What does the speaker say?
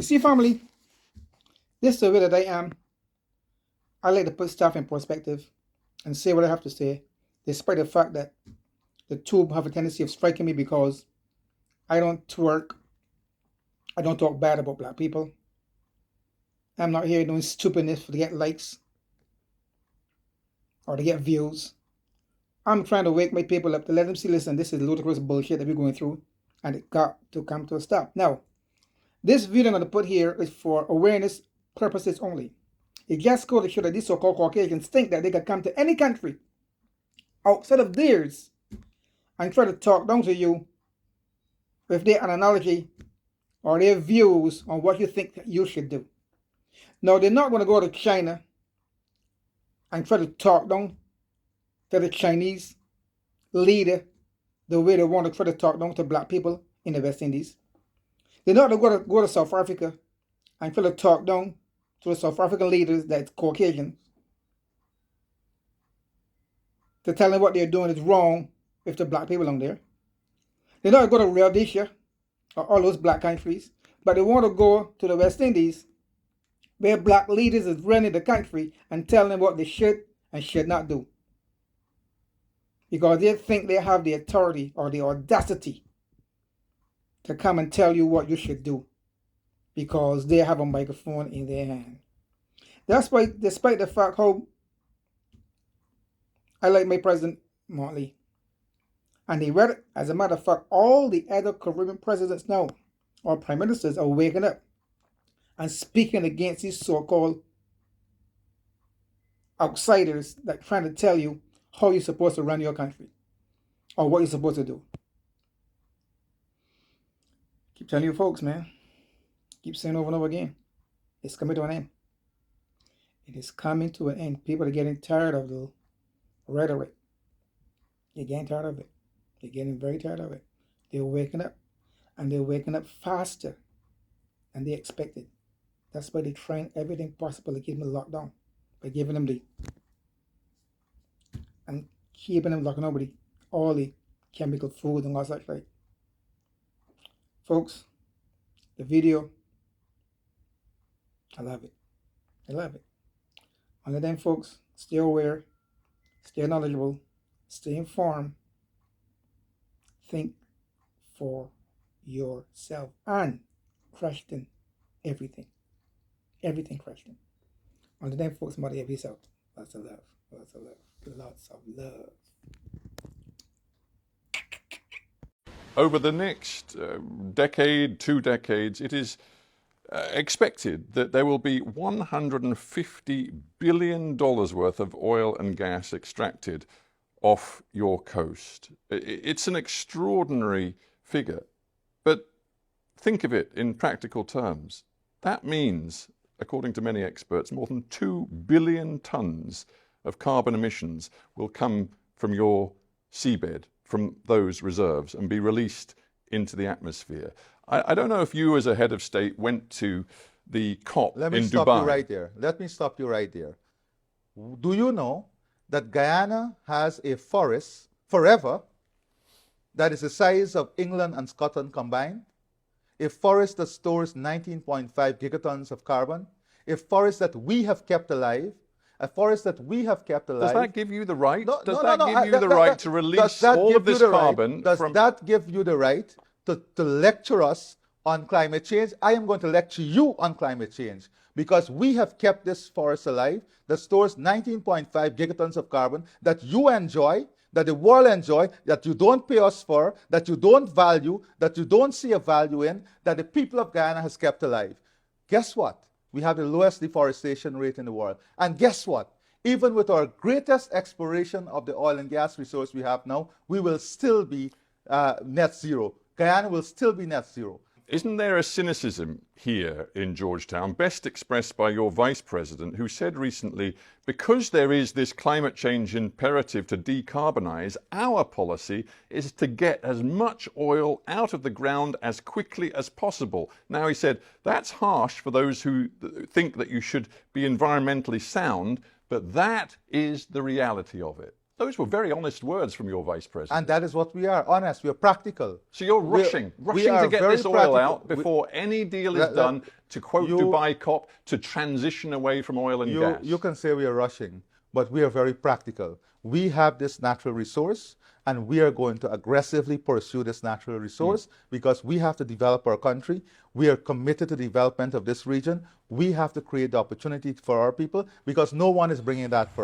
see, family, this is the way that I am. I like to put stuff in perspective and say what I have to say, despite the fact that the tube have a tendency of striking me because I don't twerk. I don't talk bad about black people. I'm not here doing stupidness to get likes or to get views. I'm trying to wake my people up to let them see, listen, this is ludicrous bullshit that we're going through, and it got to come to a stop. Now, this video I'm going to put here is for awareness purposes only. It just goes to show that these so-called Caucasians think that they can come to any country outside of theirs and try to talk down to you with their analogy or their views on what you think that you should do. Now, they're not going to go to China and try to talk down to the Chinese leader the way they want to try to talk down to black people in the West Indies. They're not going to go to South Africa and try to talk down to the South African leaders that's Caucasian to tell them what they're doing is wrong with the black people on there. They're not going to Rhodesia or all those black countries, but they want to go to the West Indies where black leaders is running the country and telling them what they should and should not do. Because they think they have the authority or the audacity to come and tell you what you should do because they have a microphone in their hand. That's why, despite the fact how I like my president, Motley, and as a matter of fact, all the other Caribbean presidents now, or prime ministers, are waking up and speaking against these so-called outsiders that are trying to tell you how you're supposed to run your country or what you're supposed to do. Keep telling you folks, man. Keep saying over and over again. It's coming to an end. It is coming to an end. People are getting tired of the rhetoric. They're getting tired of it. They're getting very tired of it. They're waking up. And they're waking up faster than they expected. That's why they're trying everything possible to keep them locked down. By giving them and keeping them locked down with all the chemical food and all such like. Folks, the video, I love it. I love it. Only then, folks, stay aware, stay knowledgeable, stay informed, think for yourself, and question everything. Everything question. Only then, folks, somebody have peace out. Lots of love. Lots of love. Lots of love. Over the next decade, 2 decades, it is expected that there will be $150 billion worth of oil and gas extracted off your coast. It's an extraordinary figure, but think of it in practical terms. That means, according to many experts, more than 2 billion tons of carbon emissions will come from your seabed, from those reserves, and be released into the atmosphere. I don't know if you as a head of state went to the COP in Dubai. Let me stop you right there. Let me stop you right there. Do you know that Guyana has a forest forever that is the size of England and Scotland combined? A forest that stores 19.5 gigatons of carbon, a forest that we have kept alive, a forest that we have kept alive. Does that give you the right? No, Does no, that give you the right to release all of this carbon? Does that give you the right to lecture us on climate change? I am going to lecture you on climate change because we have kept this forest alive that stores 19.5 gigatons of carbon that you enjoy, that the world enjoy, that you don't pay us for, that you don't value, that you don't see a value in, that the people of Guyana has kept alive. Guess what? We have the lowest deforestation rate in the world. And guess what? Even with our greatest exploration of the oil and gas resource we have now, we will still be net zero. Guyana will still be net zero. Isn't there a cynicism here in Georgetown, best expressed by your vice president, who said recently, because there is this climate change imperative to decarbonize, our policy is to get as much oil out of the ground as quickly as possible. Now, he said, that's harsh for those who think that you should be environmentally sound, but that is the reality of it. Those were very honest words from your vice president. And that is what we are, honest. We are practical. So you're rushing to get this oil out before any deal is done to quote Dubai COP, to transition away from oil and gas? You can say we are rushing, but we are very practical. We have this natural resource, and we are going to aggressively pursue this natural resource because we have to develop our country. We are committed to the development of this region. We have to create the opportunity for our people because no one is bringing that for us.